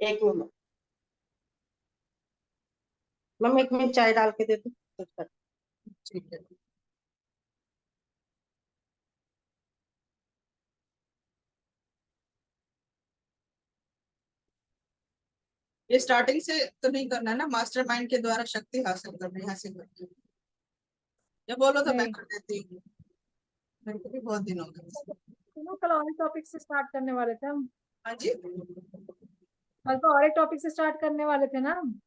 एक minute. Mummy एक minute चाय डाल के दे दो। ठीक है। ये स्टार्टिंग से तो नहीं करना है ना, मास्टरमाइंड के द्वारा शक्ति हासिल करनी, यहाँ से करनी है। ये बोलो तो मैं नहीं, कर देती हूँ, मेरे को भी बहुत दिन हो गए। सुनो, कल और एक टॉपिक से स्टार्ट करने वाले थे हम। हाँ जी। कल तो और एक टॉपिक से स्टार्ट करने वाले थे ना हम।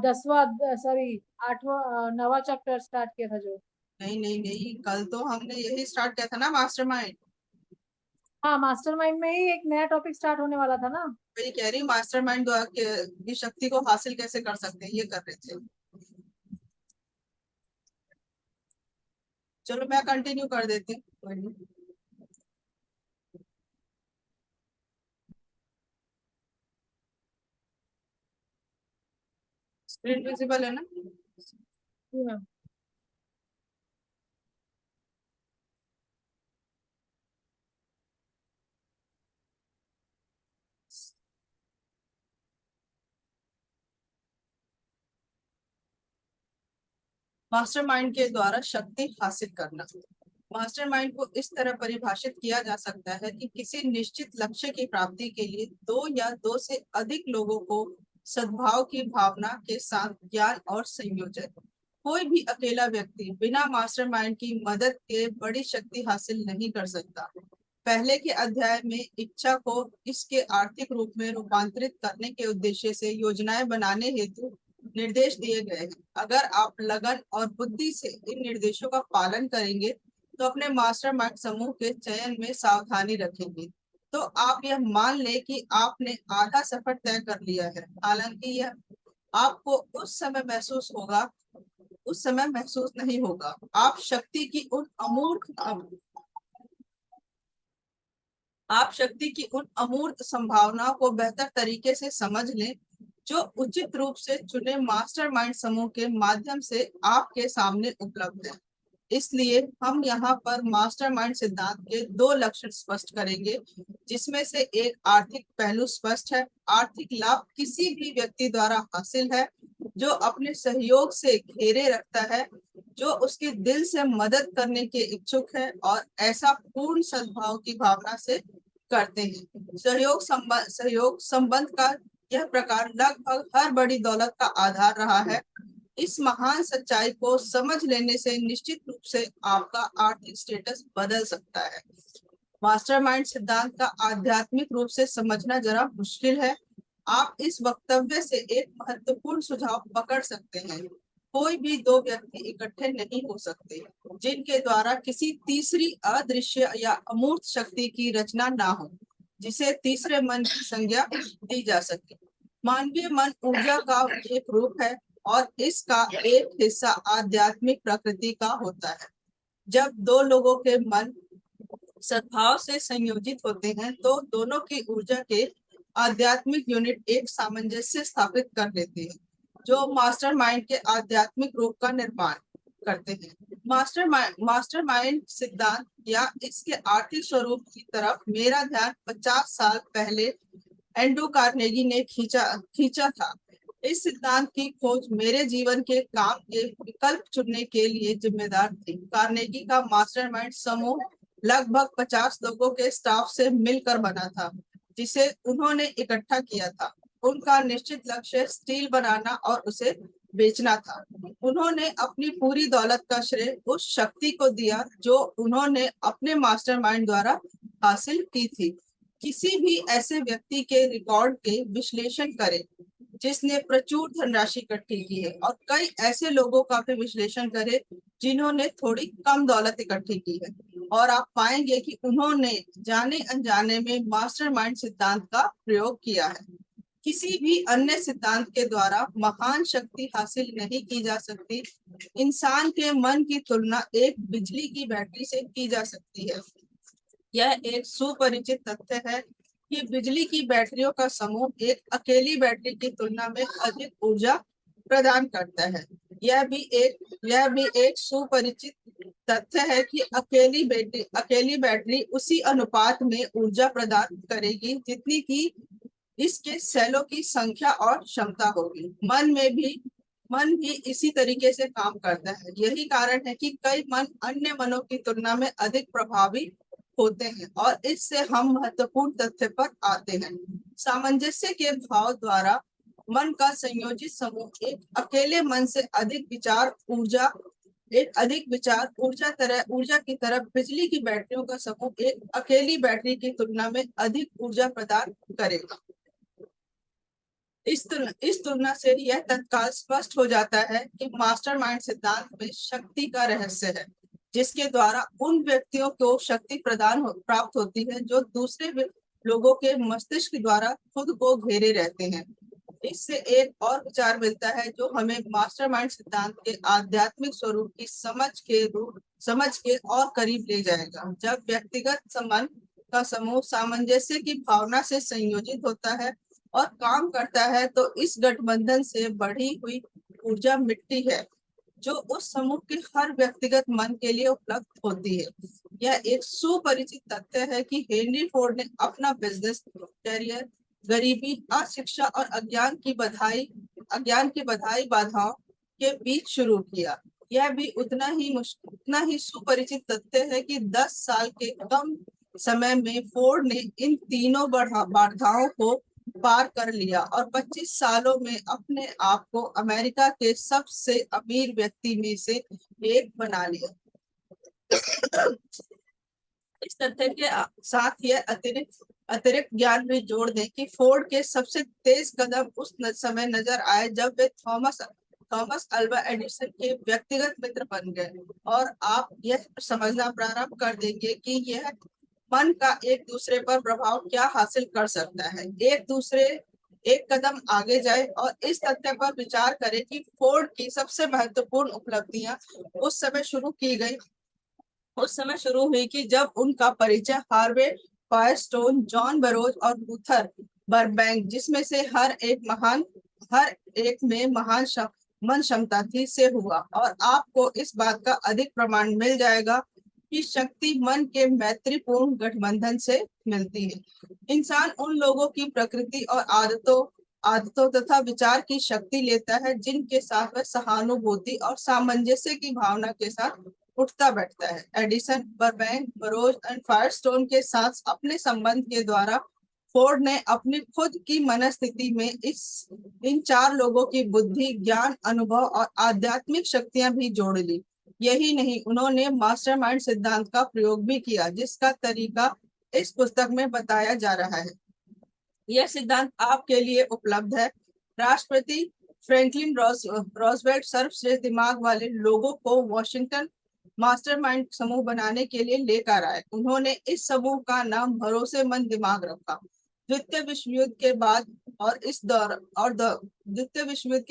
10वां, सॉरी, 8वां, 9वां चैप्टर स्टार्ट किया था जो। नहीं नहीं नहीं, कल तो हमने यही स्टार्ट किया था ना, मास्टरमाइंड। हाँ, मास्टरमाइंड में ही एक नया टॉपिक स्टार्ट होने वाला था ना। मैं ये कह रही हूँ मास्टरमाइंड द्वारा की शक्ति को हासिल कैसे कर सकते हैं, ये कर रहे थे। चलो मैं कंटिन्यू कर देती हूँ। स्क्रीन विजिबल है ना? जी मैम। मास्टरमाइंड के द्वारा शक्ति हासिल करना। मास्टरमाइंड को इस तरह परिभाषित किया जा सकता है कि किसी निश्चित लक्ष्य की प्राप्ति के लिए दो या दो से अधिक लोगों को सद्भाव की भावना के साथ ज्ञान और संयोजन। कोई भी अकेला व्यक्ति बिना मास्टरमाइंड की मदद के बड़ी शक्ति हासिल नहीं कर सकता। पहले के अध्याय में इच्छा को इसके आर्थिक रूप में रूपांतरित करने के उद्देश्य से योजनाएं बनाने हेतु निर्देश दिए गए हैं। अगर आप लगन और बुद्धि से इन निर्देशों का पालन करेंगे तो अपने मास्टरमाइंड समूह के चयन में सावधानी रखेंगे तो आप यह मान लें कि आपने आधा सफर तय कर लिया है। हालांकि यह आपको उस समय महसूस नहीं होगा। आप शक्ति की उन अमूर्त संभावनाओं को बेहतर तरीके से समझ लें जो उचित रूप से चुने मास्टरमाइंड समूह के माध्यम से आपके सामने उपलब्ध है। इसलिए हम यहाँ पर मास्टरमाइंड सिद्धांत के दो लक्षण स्पष्ट करेंगे, जिसमें से एक आर्थिक पहलू स्पष्ट है। आर्थिक लाभ किसी भी व्यक्ति द्वारा हासिल है जो अपने सहयोग से घेरे रखता है, जो उसके दिल से मदद करने के इच्छुक है और ऐसा पूर्ण सद्भाव की भावना से करते हैं। सहयोग संबंध का यह प्रकार लगभग हर बड़ी दौलत का आधार रहा है। इस महान सच्चाई को समझ लेने से निश्चित रूप से आपका आर्थिक स्टेटस बदल सकता है। मास्टरमाइंड सिद्धांत का आध्यात्मिक रूप से समझना जरा मुश्किल है। आप इस वक्तव्य से एक महत्वपूर्ण सुझाव पकड़ सकते हैं। कोई भी दो व्यक्ति इकट्ठे नहीं हो सकते जिनके द्वारा किसी तीसरी अदृश्य या अमूर्त शक्ति की रचना ना हो, जिसे तीसरे मन की संज्ञा दी जा सके। मानवीय मन ऊर्जा का एक रूप है और इसका एक हिस्सा आध्यात्मिक प्रकृति का होता है। जब दो लोगों के मन सद्भाव से संयोजित होते हैं तो दोनों की ऊर्जा के आध्यात्मिक यूनिट एक सामंजस्य स्थापित कर लेते हैं जो मास्टरमाइंड के आध्यात्मिक रूप का निर्माण करते हैं। मास्टरमाइंड सिद्धांत या इसके आर्थिक स्वरूप की तरफ मेरा ध्यान 50 साल पहले एंड्रू कार्नेगी ने खींचा था। इस सिद्धांत की खोज मेरे जीवन के काम के विकल्प चुनने के लिए जिम्मेदार थी। कार्नेगी का मास्टरमाइंड समूह लगभग 50 लोगों के स्टाफ से मिलकर बना था, जिसे उन्होंने इकट्ठा किया था। उनका निश्चित लक्ष्य स्टील बनाना और उसे बेचना था। उन्होंने अपनी पूरी दौलत का श्रेय उस शक्ति को दिया जो उन्होंने अपने मास्टरमाइंड द्वारा हासिल की थी। किसी भी ऐसे व्यक्ति के रिकॉर्ड के विश्लेषण करें जिसने प्रचुर धनराशि इकट्ठी की है और कई ऐसे लोगों का भी विश्लेषण करें जिन्होंने थोड़ी कम दौलत इकट्ठी की है, और आप पाएंगे कि उन्होंने जाने अनजाने में मास्टरमाइंड सिद्धांत का प्रयोग किया है। किसी भी अन्य सिद्धांत के द्वारा महान शक्ति हासिल नहीं की जा सकती। इंसान के मन की तुलना एक बिजली की बैटरी से की जा सकती है। यह एक सुपरिचित तथ्य है कि बिजली की बैटरियों का समूह एक अकेली बैटरी की तुलना में अधिक ऊर्जा प्रदान करता है। यह भी एक सुपरिचित तथ्य है कि अकेली बैटरी उसी अनुपात में ऊर्जा प्रदान करेगी जितनी की इसके सेलों की संख्या और क्षमता होगी। मन भी इसी तरीके से काम करता है। यही कारण है कि कई मन अन्य मनों की तुलना में अधिक प्रभावी होते हैं। और इससे हम महत्वपूर्ण तथ्य पर आते हैं। सामंजस्य के भाव द्वारा मन का संयोजित समूह एक अकेले मन से अधिक विचार ऊर्जा की तरह बिजली की बैटरियों का समूह एक अकेली बैटरी की तुलना में अधिक ऊर्जा प्रदान करेगा। इस तुलना से यह तत्काल स्पष्ट हो जाता है कि मास्टरमाइंड सिद्धांत में शक्ति का रहस्य है, जिसके द्वारा उन व्यक्तियों को शक्ति प्राप्त होती है जो दूसरे लोगों के मस्तिष्क द्वारा खुद को घेरे रहते हैं। इससे एक और विचार मिलता है जो हमें मास्टरमाइंड सिद्धांत के आध्यात्मिक स्वरूप की समझ के और करीब ले जाएगा। जब व्यक्तिगत मन का समूह सामंजस्य की भावना से संयोजित होता है और काम करता है, तो इस गठबंधन से बढ़ी हुई ऊर्जा मिटती है जो उस समूह के हर व्यक्तिगत मन के लिए उपलब्ध होती है। यह एक सुपरिचित तथ्य है कि हेनरी फोर्ड ने अपना बिजनेस करियर गरीबी, अशिक्षा और अज्ञान की बधाई बाधाओं के बीच शुरू किया। यह भी उतना ही सुपरिचित तथ्य है कि 10 साल के कम समय में फोर्ड ने इन तीनों बाधाओं को पार कर लिया और 25 सालों में अपने आप को अमेरिका के सबसे अमीर व्यक्ति में से एक बना लिया। इस तथ्य के साथ यह अतिरिक्त ज्ञान भी जोड़ दें कि फोर्ड के सबसे तेज कदम उस समय नजर आए जब वे थॉमस अल्वा एडिसन के व्यक्तिगत मित्र बन गए। और आप यह समझना प्रारंभ कर देंगे कि यह मन का एक दूसरे पर प्रभाव क्या हासिल कर सकता है। एक कदम आगे जाए और इस तथ्य पर विचार करें कि फोर्ड की सबसे महत्वपूर्ण उपलब्धियां उस समय शुरू हुई कि जब उनका परिचय हार्वे फायरस्टोन, जॉन बरोज और लूथर बर्बैंक, जिसमें से हर एक में महान मन क्षमता थी, से हुआ। और आपको इस बात का अधिक प्रमाण मिल जाएगा कि शक्ति मन के मैत्रीपूर्ण गठबंधन से मिलती है। इंसान उन लोगों की प्रकृति और आदतों तथा विचार की शक्ति लेता है जिनके साथ वह सहानुभूति और सामंजस्य की भावना के साथ उठता बैठता है। एडिसन, बर्बैंक, बरोज और फायरस्टोन के साथ अपने संबंध के द्वारा फोर्ड ने अपनी खुद की मनस्थिति में इन 4 लोगों की बुद्धि, ज्ञान, अनुभव और आध्यात्मिक शक्तियां भी जोड़ ली। यही नहीं, उन्होंने मास्टरमाइंड सिद्धांत का प्रयोग भी किया, जिसका तरीका इस पुस्तक में बताया जा रहा है। यह सिद्धांत आपके लिए उपलब्ध है। राष्ट्रपति फ्रैंकलिन रॉजवेल्ट सर्वश्रेष्ठ दिमाग वाले लोगों को वॉशिंगटन मास्टरमाइंड समूह बनाने के लिए लेकर आए। उन्होंने इस समूह का नाम भरोसेमंद दिमाग रखा। द्वितीय विश्व युद्ध के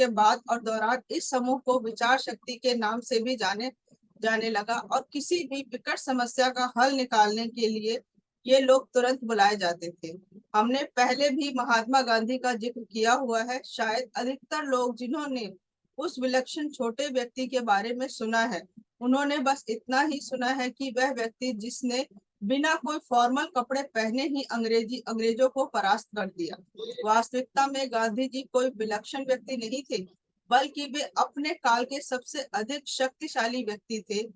बाद और दौरान इस समूह को विचार शक्ति के नाम से भी जाने लगा और किसी भी विकट समस्या का हल निकालने के लिए ये लोग तुरंत बुलाए जाते थे। हमने पहले भी महात्मा गांधी का जिक्र किया हुआ है। शायद अधिकतर लोग जिन्होंने उस विलक्षण छोटे व्यक्ति के बारे में सुना है, उन्होंने बस इतना ही सुना है कि वह व्यक्ति जिसने बिना कोई फॉर्मल कपड़े पहने ही अंग्रेजों को परास्त कर दिया। वास्तविकता में गांधी जी कोई विलक्षण व्यक्ति नहीं थे, बल्कि वे अपने काल के सबसे अधिक शक्तिशाली व्यक्ति थे।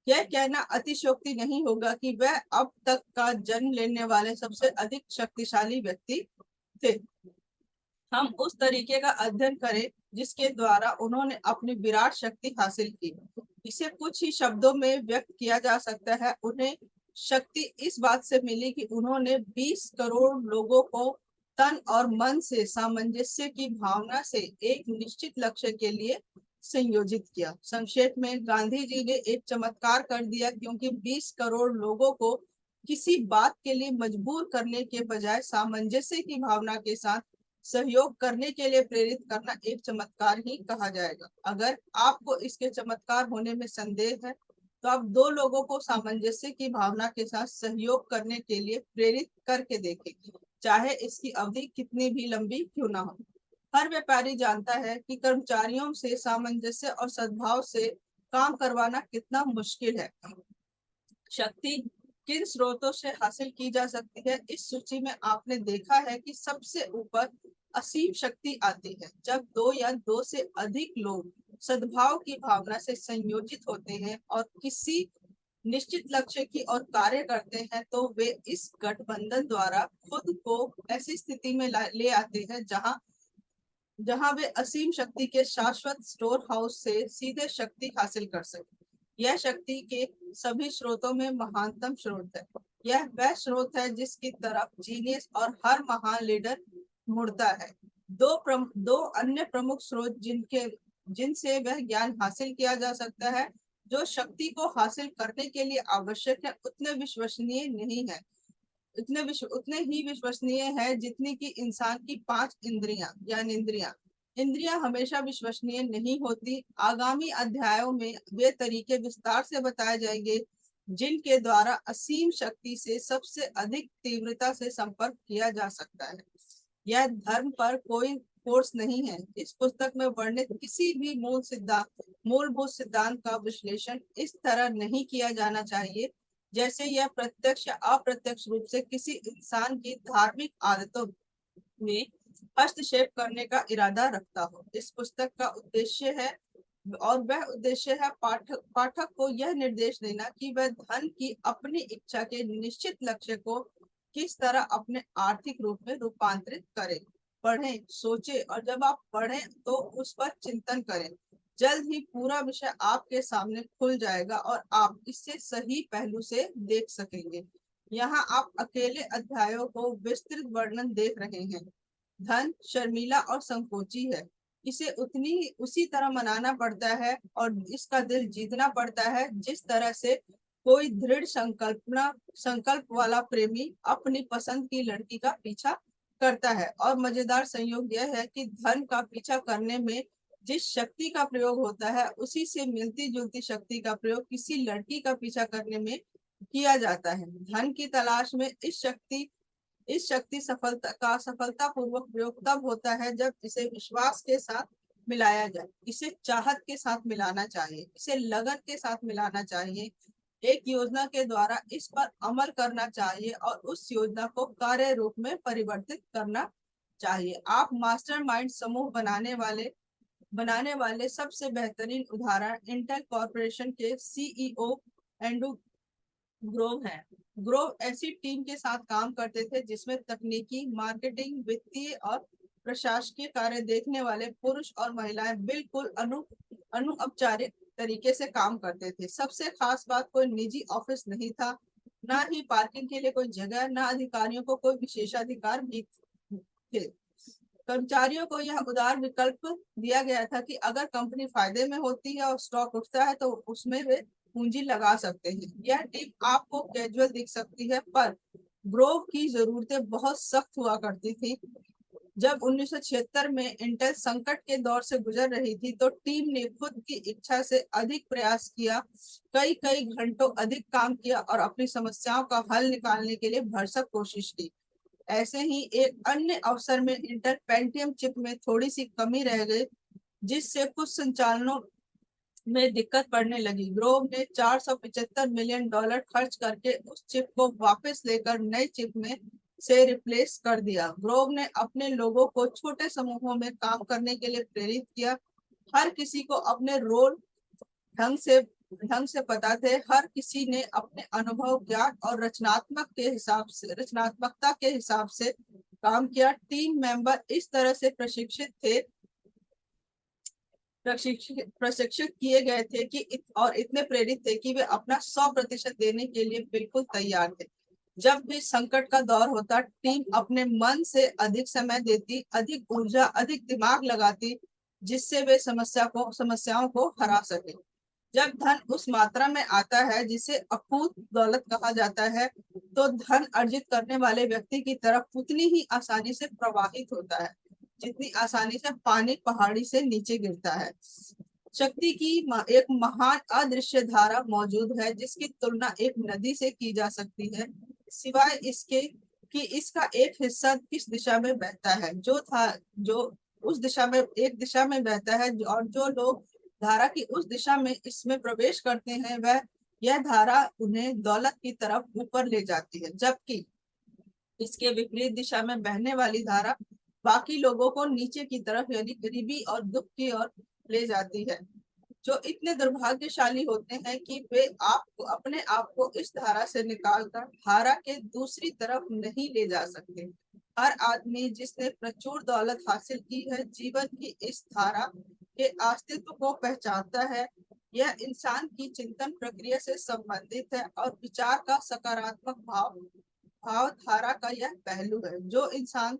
यह कहना अतिशयोक्ति नहीं होगा कि वह अब तक का जन्म लेने वाले सबसे अधिक शक्तिशाली व्यक्ति थे। हम उस तरीके का अध्ययन करें जिसके द्वारा उन्होंने अपनी विराट शक्ति हासिल की। इसे कुछ ही शब्दों में व्यक्त किया जा सकता है। उन्हें शक्ति इस बात से मिली कि उन्होंने 20 करोड़ लोगों को तन और मन से सामंजस्य की भावना से एक निश्चित लक्ष्य के लिए संयोजित किया। संक्षेप में, गांधी जी ने एक चमत्कार कर दिया, क्योंकि 20 करोड़ लोगों को किसी बात के लिए मजबूर करने के बजाय सामंजस्य की भावना के साथ सहयोग करने के लिए प्रेरित करना एक चमत्कार ही कहा जाएगा। अगर आपको इसके चमत्कार होने में संदेह है, तो आप 2 लोगों को सामंजस्य की भावना के साथ सहयोग करने के लिए प्रेरित करके देखें, चाहे इसकी अवधि कितनी भी लंबी क्यों ना हो। हर व्यापारी जानता है कि कर्मचारियों से सामंजस्य और सद्भाव से काम करवाना कितना मुश्किल है। शक्ति किन स्रोतों से हासिल की जा सकती है? इस सूची में आपने देखा है कि सबसे ऊपर असीम शक्ति आती है। जब दो या दो से अधिक लोग सद्भाव की भावना से संयोजित होते हैं और किसी निश्चित लक्ष्य की ओर कार्य करते हैं, तो वे इस गठबंधन द्वारा खुद को ऐसी स्थिति में ले आते हैं जहां वे असीम शक्ति के शाश्वत स्टोर हाउस से सीधे शक्ति हासिल कर सके। यह शक्ति के सभी स्रोतों में महानतम स्रोत है। यह वह स्रोत है जिसकी तरफ जीनियस और हर महान लीडर मुड़ता है। दो अन्य प्रमुख स्रोत जिनसे वह ज्ञान हासिल किया जा सकता है, जो शक्ति को हासिल करने के लिए आवश्यक है, उतने विश्वसनीय नहीं है। उतने ही विश्वसनीय है जितनी कि इंसान की 5 इंद्रियां ज्ञानेंद्रियां। इंद्रियां हमेशा विश्वसनीय नहीं होती। आगामी अध्यायों में वे तरीके विस्तार से बताए जाएंगे जिनके द्वारा असीम शक्ति से सबसे अधिक तीव्रता से संपर्क किया जा सकता है। यह धर्म पर कोई कोर्स नहीं है। इस पुस्तक में वर्णित किसी भी मूलभूत सिद्धांत का विश्लेषण इस तरह नहीं किया जाना चाहिए जैसे यह प्रत्यक्ष या अप्रत्यक्ष रूप से किसी इंसान की धार्मिक आदतों में हस्तक्षेप करने का इरादा रखता हो। इस पुस्तक का उद्देश्य है पाठक को यह निर्देश देना कि वह धन की अपनी इच्छा के निश्चित लक्ष्य को किस तरह अपने आर्थिक रूप में रूपांतरित करें। पढ़ें, सोचें और जब आप पढ़ें तो उस पर चिंतन करें। जल्द ही पूरा विषय आपके सामने खुल जाएगा और आप इससे सही पहलू से देख सकेंगे। यहाँ आप अकेले अध्यायों को विस्तृत वर्णन देख रहे हैं। धन शर्मीला और संकोची है। इसे उसी तरह मनाना पड़ता है और इसका दिल जीतना पड़ता है जिस तरह से कोई दृढ़ संकल्प वाला प्रेमी अपनी पसंद की लड़की का पीछा करता है। और मजेदार संयोग यह है कि धन का पीछा करने में जिस शक्ति का प्रयोग होता है, उसी से मिलती जुलती शक्ति का प्रयोग किसी लड़की का पीछा करने में किया जाता है। धन की तलाश में इस शक्ति सफलतापूर्वक प्रयोग तब होता है जब इसे विश्वास के साथ मिलाया जाए। इसे चाहत के साथ मिलाना चाहिए, इसे लगन के साथ मिलाना चाहिए। एक योजना के द्वारा इस पर अमल करना चाहिए और उस योजना को कार्य रूप में परिवर्तित करना चाहिए। आप मास्टरमाइंड समूह बनाने वाले सबसे बेहतरीन उदाहरण इंटेल कॉर्पोरेशन के सीईओ एंड्रू ग्रोव है। ग्रोव ऐसी टीम के साथ काम करते थे जिसमें तकनीकी, मार्केटिंग, वित्तीय और प्रशासकीय कार्य देखने वाले पुरुष और महिलाएं बिल्कुल अनौपचारिक तरीके से काम करते थे। सबसे खास बात, कोई निजी ऑफिस नहीं था, ना ही पार्किंग के लिए कोई जगह, ना अधिकारियों को कोई विशेषाधिकार भी थे। कर्मचारियों को यह उदार विकल्प दिया गया था कि अगर कंपनी फायदे में होती है और स्टॉक उठता है तो उसमें वे पूंजी लगा सकते हैं। यह टीम आपको कैजुअल दिख सकती है, पर ग्रोव की जरूरतें बहुत सख्त हुआ करती थी। जब 1976 में इंटेल संकट के दौर से गुजर रही थी तो टीम ने खुद की इच्छा से अधिक प्रयास किया, कई घंटों अधिक काम किया और अपनी समस्याओं का हल निकालने के लिए भरसक कोशिश की। ऐसे ही एक अन्य अवसर में इंटेल पेंटियम चिप में थोड़ी सी कमी रह गई, जिससे कुछ संचालनों में दिक्कत पड़ने लगी। ग्रोव ने $475 मिलियन खर्च करके उस चिप को वापस लेकर नई चिप में से रिप्लेस कर दिया। ग्रोव ने अपने लोगों को छोटे समूहों में काम करने के लिए प्रेरित किया। हर किसी को अपने रोल ढंग से पता थे। हर किसी ने अपने अनुभव, ज्ञान और रचनात्मकता के हिसाब से काम किया। टीम मेंबर इस तरह से प्रशिक्षित किए गए थे कि इतने प्रेरित थे कि वे अपना 100% देने के लिए बिल्कुल तैयार थे। जब भी संकट का दौर होता, टीम अपने मन से अधिक समय देती, अधिक ऊर्जा, अधिक दिमाग लगाती, जिससे वे समस्याओं को हरा सके। जब धन उस मात्रा में आता है जिसे अकूत दौलत कहा जाता है, तो धन अर्जित करने वाले व्यक्ति की तरफ उतनी ही आसानी से प्रवाहित होता है जितनी आसानी से पानी पहाड़ी से नीचे गिरता है। शक्ति की एक महान अदृश्य धारा मौजूद है जिसकी तुलना एक नदी से की जा सकती है, सिवाय इसके कि इसका एक हिस्सा किस दिशा में बहता है। जो उस दिशा में एक दिशा में बहता है और जो लोग धारा की उस दिशा में इसमें प्रवेश करते हैं वह यह धारा उन्हें दौलत की तरफ ऊपर ले जाती है, जबकि इसके विपरीत दिशा में बहने वाली धारा बाकी लोगों को नीचे की तरफ यानी गरीबी और दुख की ओर ले जाती है। जो इतने दुर्भाग्यशाली होते हैं कि वे अपने आप को इस धारा से निकालकर धारा के दूसरी तरफ नहीं ले जा सकते। हर आदमी जिसने प्रचुर दौलत हासिल की है, जीवन की इस धारा के अस्तित्व को पहचानता है। यह इंसान की चिंतन प्रक्रिया से संबंधित है और विचार का सकारात्मक भाव धारा का यह पहलू है जो इंसान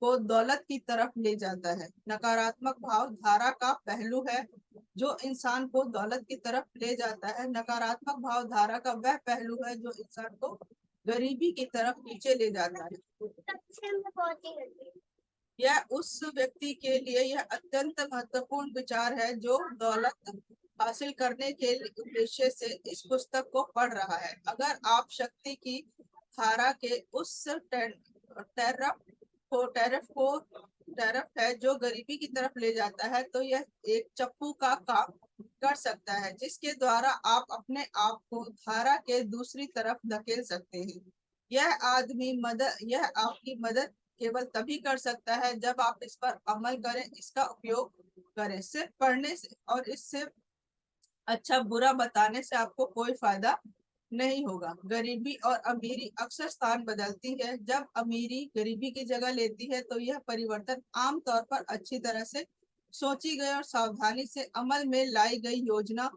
को दौलत की तरफ ले जाता है। नकारात्मक भाव धारा का पहलू है जो इंसान को दौलत की तरफ ले जाता है। नकारात्मक भाव धारा का वह पहलू है जो इंसान को गरीबी की तरफ नीचे ले जाता है। यह उस व्यक्ति के लिए यह अत्यंत महत्वपूर्ण विचार है जो दौलत हासिल करने के उद्देश्य से इस पुस्तक को पढ़ रहा है। अगर आप शक्ति की धारा के उस टैरिफ है जो गरीबी की तरफ ले जाता है, तो यह एक चप्पू का काम कर सकता है जिसके द्वारा आप अपने आप को धारा के दूसरी तरफ धकेल सकते हैं। यह आपकी मदद केवल तभी कर सकता है जब आप इस पर अमल करें, इसका उपयोग करें। सिर्फ पढ़ने से और इससे अच्छा बुरा बताने से आपको कोई फायदा नहीं होगा। गरीबी और अमीरी अक्सर स्थान बदलती है। जब अमीरी गरीबी की जगह लेती है तो यह परिवर्तन आमतौर पर अच्छी तरह से सोची गई और सावधानी से अमल में लाई गई योजना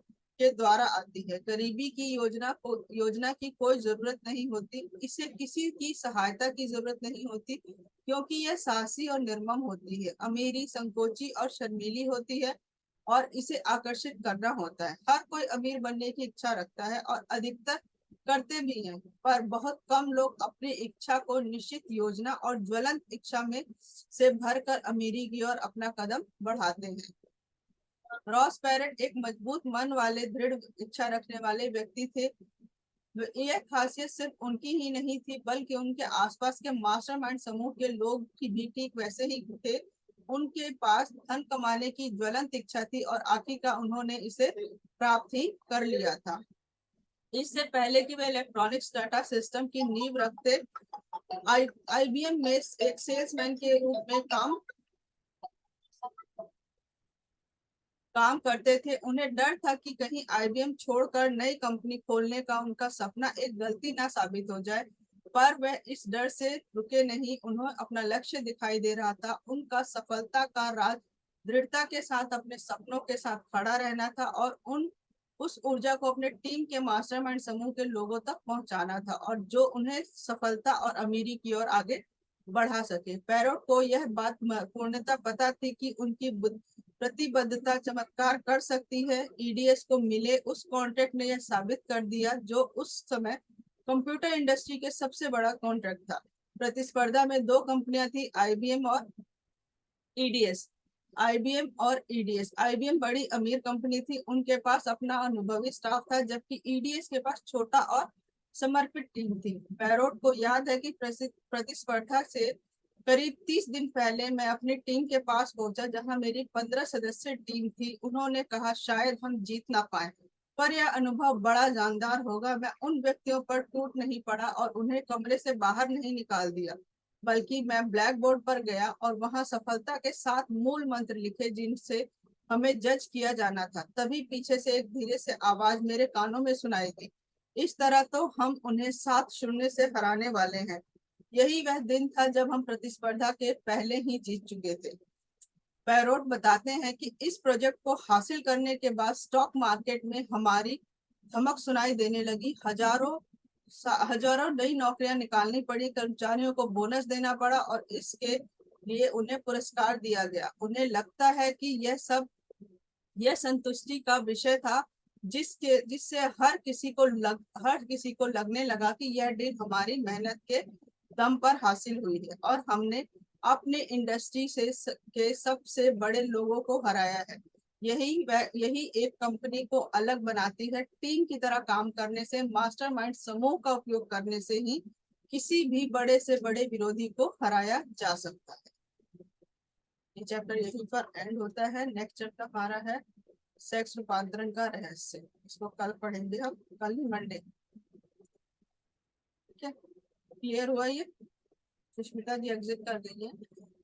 के द्वारा आती है। गरीबी की योजना की कोई जरूरत नहीं होती, इसे किसी की सहायता की जरूरत नहीं होती क्योंकि यह साहसी और निर्मम होती है। अमीरी संकोची और शर्मीली होती है और इसे आकर्षित करना होता है। हर कोई अमीर बनने की इच्छा रखता है और अधिकतर करते भी हैं, पर बहुत कम लोग अपनी इच्छा को निश्चित योजना और ज्वलंत इच्छा में से भरकर अमीरी की ओर अपना कदम बढ़ाते हैं। रॉस पेरेंट एक मजबूत मन वाले, दृढ़ इच्छा रखने वाले व्यक्ति थे। यह खासियत सिर्फ उनकी ही नहीं थी बल्कि उनके आसपास के मास्टरमाइंड समूह के लोग भी ठीक वैसे ही थे। उनके पास धन कमाने की ज्वलंत इच्छा थी और आखिरकार उन्होंने इसे प्राप्त ही कर लिया था। इससे पहले कि वे इलेक्ट्रॉनिक्स डाटा सिस्टम की नींव रखते, आईबीएम में एक सेल्समैन के रूप में काम करते थे। उन्हें डर था कि कहीं आईबीएम छोड़कर नई कंपनी खोलने का उनका सपना एक गलती ना साबित हो जाए, पर वह इस डर से रुके नहीं। उन्हें अपना लक्ष्य दिखाई दे रहा था। उनका सफलता का राज दृढ़ता के साथ अपने सपनों के साथ खड़ा रहना था और उस ऊर्जा को अपने टीम के मास्टरमाइंड समूह के लोगों तक पहुंचाना था और जो उन्हें सफलता और अमीरी की ओर आगे बढ़ा सके। पैरोट को यह बात पूर्णतः पता थी कि उनकी प्रतिबद्धता चमत्कार कर सकती है। ईडीएस को मिले उस कॉन्ट्रैक्ट ने यह साबित कर दिया जो उस समय कंप्यूटर इंडस्ट्री के सबसे बड़ा कॉन्ट्रैक्ट था। प्रतिस्पर्धा में दो कंपनियां थी, आईबीएम और ईडीएस। आईबीएम बड़ी अमीर कंपनी थी, उनके पास अपना अनुभवी स्टाफ था, जबकि ईडीएस के पास छोटा और समर्पित टीम थी। पैरोट को याद है कि प्रतिस्पर्धा से करीब 30 दिन पहले मैं अपनी टीम के पास पहुंचा जहां मेरी 15 सदस्य टीम थी। उन्होंने कहा शायद हम जीत ना पाए, पर यह अनुभव बड़ा जानदार होगा। मैं उन व्यक्तियों पर टूट नहीं पड़ा और उन्हें कमरे से बाहर नहीं निकाल दिया, बल्कि मैं ब्लैक बोर्ड पर गया और वहां सफलता के 7 मूल मंत्र लिखे जिनसे हमें जज किया जाना था। तभी पीछे से एक धीरे से आवाज मेरे कानों में सुनाई दी, इस तरह तो हम उन्हें 7-0 से हराने वाले हैं। यही वह दिन था जब हम प्रतिस्पर्धा के पहले ही जीत चुके थे। पैरोट बताते हैं कि इस प्रोजेक्ट को हासिल करने के बाद स्टॉक मार्केट में हमारी धमक सुनाई देने लगी। हजारों नई नौकरियां निकालनी पड़ी, कर्मचारियों को बोनस देना पड़ा और इसके लिए उन्हें पुरस्कार दिया गया। उन्हें लगता है कि यह संतुष्टि का विषय था जिससे हर किसी को लगने लगा कि यह डील हमारी मेहनत के दम पर हासिल हुई है और हमने अपने इंडस्ट्री के सबसे बड़े लोगों को हराया है। यही एक कंपनी को अलग बनाती है। टीम की तरह काम करने से, मास्टरमाइंड समूह का उपयोग करने से ही किसी भी बड़े से बड़े विरोधी को हराया जा सकता है। ये चैप्टर यहीं पर एंड होता है। नेक्स्ट चैप्टर हमारा है सेक्स रूपांतरण का रहस्य, इसको कल पढ़ेंगे हम, कल ही मंडे। ठीक है, क्लियर हुआ ये? सुष्मिता जी एग्जिट कर गई है।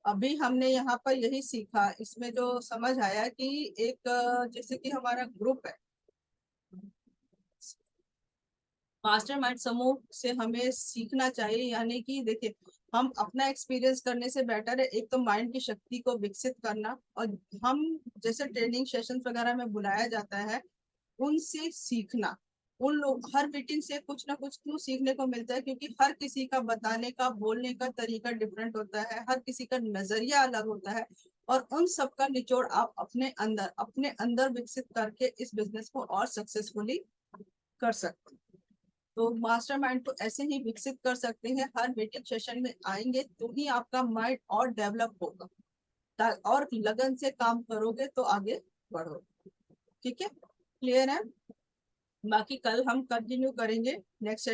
अभी हमने यहाँ पर यही सीखा, इसमें जो समझ आया कि एक जैसे कि हमारा ग्रुप है, मास्टरमाइंड समूह से हमें सीखना चाहिए, यानी कि देखिए हम अपना एक्सपीरियंस करने से बेटर है एक तो माइंड की शक्ति को विकसित करना, और हम जैसे ट्रेनिंग सेशन वगैरह में बुलाया जाता है उनसे सीखना। उन लोग हर मीटिंग से कुछ ना कुछ क्यों सीखने को मिलता है, क्योंकि हर किसी का बताने का बोलने का तरीका डिफरेंट होता है, हर किसी का नजरिया अलग होता है, और उन सब का निचोड़ आप अपने अंदर विकसित करके इस बिजनेस को और सक्सेसफुली कर सकते हैं। तो मास्टरमाइंड को ऐसे ही विकसित कर सकते हैं, हर मीटिंग सेशन में आएंगे तो ही आपका माइंड और डेवलप होगा, और लगन से काम करोगे तो आगे बढ़ोगे। ठीक है, क्लियर है? बाकी कल हम कंटिन्यू करेंगे नेक्स्ट सेशन।